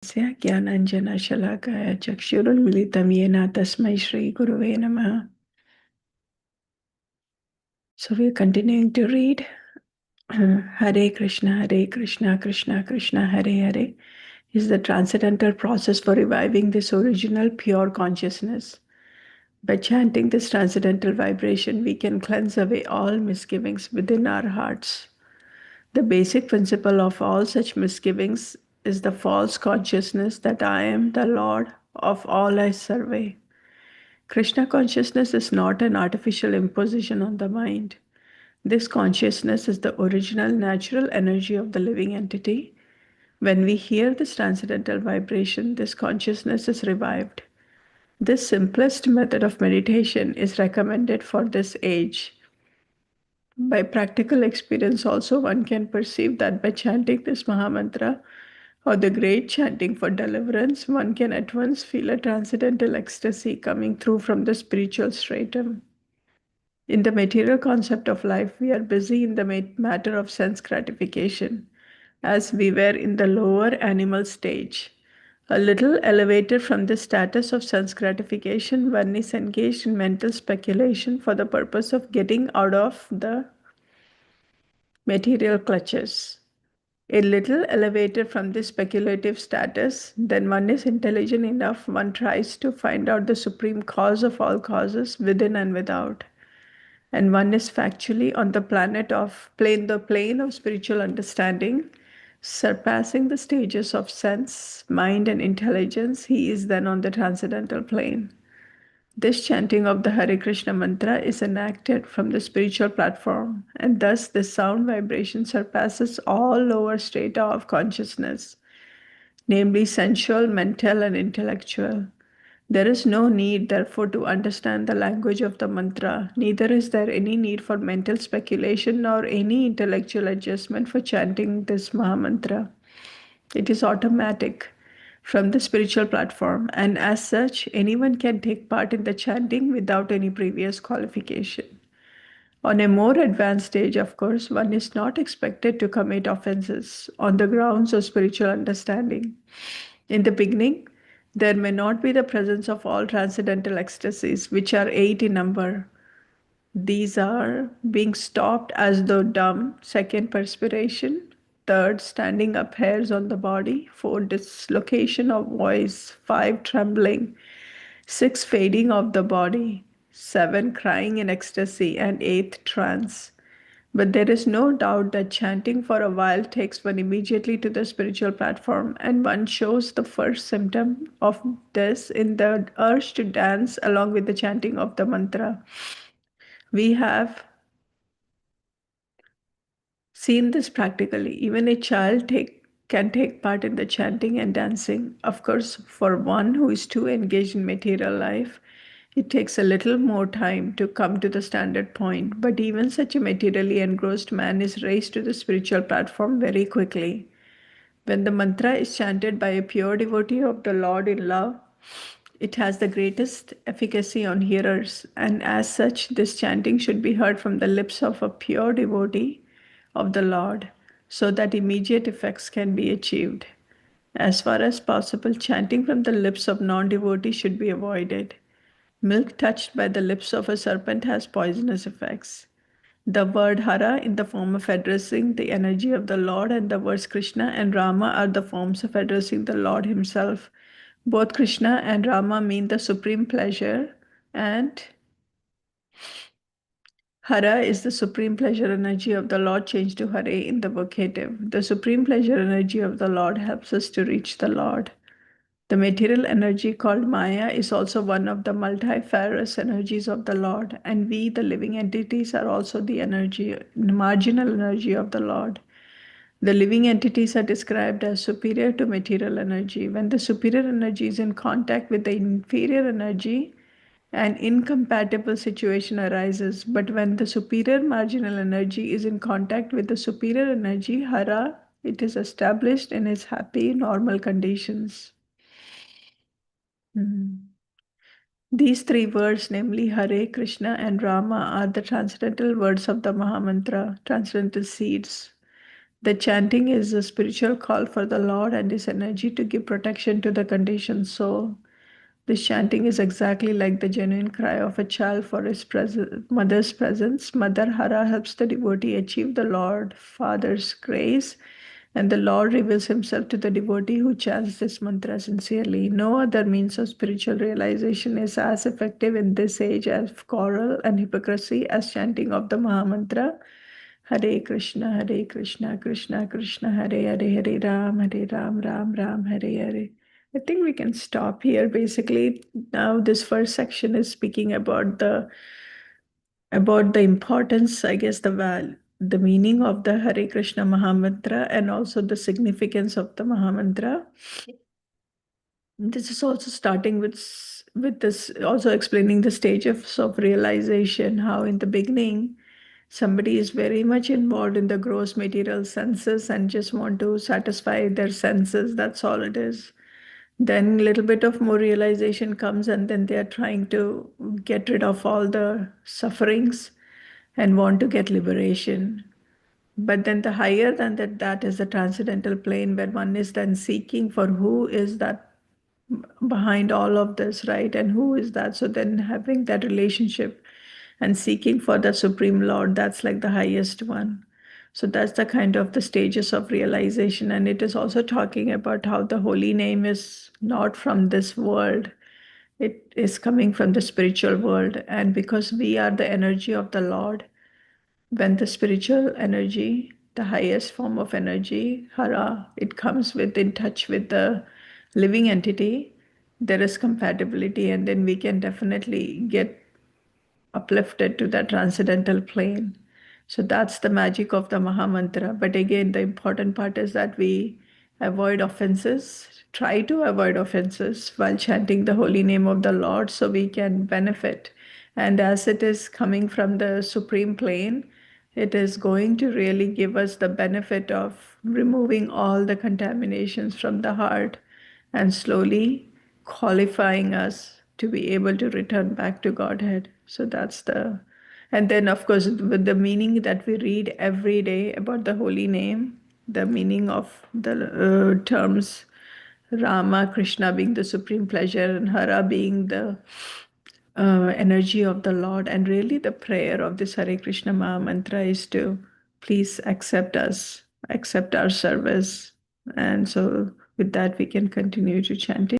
स्य ज्ञानाञ्जनशलाकाय चक्षुरुन्मिलितं येन तस्मै श्रीगुरुवे नमः. So we are continuing to read Hare Krishna, Krishna Krishna, Hare Hare is the transcendental process for reviving this original pure consciousness. By chanting this transcendental vibration, we can cleanse away all misgivings within our hearts. The basic principle of all such misgivings is the false consciousness that I am the Lord of all I survey. Krishna consciousness is not an artificial imposition on the mind. This consciousness is the original natural energy of the living entity. When we hear this transcendental vibration, this consciousness is revived. This simplest method of meditation is recommended for this age. By practical experience, also, one can perceive that by chanting this Mahamantra or the great chanting for deliverance, one can at once feel a transcendental ecstasy coming through from the spiritual stratum. In the material concept of life, we are busy in the matter of sense gratification, as we were in the lower animal stage. A little elevated from the status of sense gratification, one is engaged in mental speculation for the purpose of getting out of the material clutches. A little elevated from this speculative status, then one is intelligent enough, one tries to find out the supreme cause of all causes within and without. And one is factually on the plane of spiritual understanding, surpassing the stages of sense, mind, and intelligence. He is then on the transcendental plane. This chanting of the Hare Krishna mantra is enacted from the spiritual platform, and thus the sound vibration surpasses all lower strata of consciousness, namely sensual, mental, and intellectual. There is no need, therefore, to understand the language of the mantra. Neither is there any need for mental speculation nor any intellectual adjustment for chanting this Mahamantra. It is automatic from the spiritual platform, and as such, anyone can take part in the chanting without any previous qualification. On a more advanced stage, of course, one is not expected to commit offenses on the grounds of spiritual understanding. In the beginning, there may not be the presence of all transcendental ecstasies, which are 8 in number. These are being stopped as though dumb, second, perspiration, third, standing up hairs on the body, four, dislocation of voice, five, trembling, six, fading of the body, seven, crying in ecstasy, and eighth, trance. But there is no doubt that chanting for a while takes one immediately to the spiritual platform, and one shows the first symptom of this in the urge to dance along with the chanting of the mantra. We have seen this practically. Even a child can take part in the chanting and dancing. Of course, for one who is too engaged in material life, it takes a little more time to come to the standard point. But even such a materially engrossed man is raised to the spiritual platform very quickly. When the mantra is chanted by a pure devotee of the Lord in love, it has the greatest efficacy on hearers, and as such, this chanting should be heard from the lips of a pure devotee of the Lord, so that immediate effects can be achieved. As far as possible, chanting from the lips of non-devotees should be avoided. Milk touched by the lips of a serpent has poisonous effects. The word Hara in the form of addressing the energy of the Lord, and the words Krishna and Rama are the forms of addressing the Lord himself. Both Krishna and Rama mean the supreme pleasure, and Hara is the supreme pleasure energy of the Lord changed to Hare in the vocative. The supreme pleasure energy of the Lord helps us to reach the Lord. The material energy called Maya is also one of the multifarious energies of the Lord, and we, the living entities, are also the marginal energy of the Lord. The living entities are described as superior to material energy. When the superior energy is in contact with the inferior energy, an incompatible situation arises. But when the superior marginal energy is in contact with the superior energy, Hara, it is established in its happy, normal conditions. These three words, namely Hare, Krishna, and Rama, are the transcendental words of the Mahamantra, transcendental seeds. The chanting is a spiritual call for the Lord and His energy to give protection to the conditioned soul. This chanting is exactly like the genuine cry of a child for his mother's presence. Mother Hara helps the devotee achieve the Lord Father's grace, and the Lord reveals himself to the devotee who chants this mantra sincerely. No other means of spiritual realization is as effective in this age of quarrel and hypocrisy as chanting of the Mahamantra. Hare Krishna, Hare Krishna, Krishna Krishna, Hare Hare, Hare Ram, Ram Ram, Hare Hare. I think we can stop here. Basically, now this first section is speaking about the importance, I guess, the meaning of the Hare Krishna Mahamantra and also the significance of the Mahamantra. This is also starting with this, also explaining the stages of realization, how in the beginning somebody is very much involved in the gross material senses and just want to satisfy their senses. That's all it is. Then a little bit of more realization comes, and then they are trying to get rid of all the sufferings and want to get liberation. But then the higher than that is the transcendental plane, where one is then seeking for who is that behind all of this, right? And who is that? So then having that relationship and seeking for the Supreme Lord, that's like the highest one. So that's the kind of the stages of realization. And it is also talking about how the holy name is not from this world. It is coming from the spiritual world. And because we are the energy of the Lord, when the spiritual energy, the highest form of energy, hara, it comes with in touch with the living entity, there is compatibility, and then we can definitely get uplifted to that transcendental plane. So that's the magic of the Mahamantra. But again, the important part is that we avoid offenses, try to avoid offenses while chanting the holy name of the Lord so we can benefit. And as it is coming from the supreme plane, it is going to really give us the benefit of removing all the contaminations from the heart and slowly qualifying us to be able to return back to Godhead. So that's and then of course, with the meaning that we read every day about the holy name, the meaning of the terms Rama, Krishna being the supreme pleasure, and Hara being the energy of the Lord. And really, the prayer of this Hare Krishna Maha Mantra is to please accept us, accept our service. And so, with that, we can continue to chant it.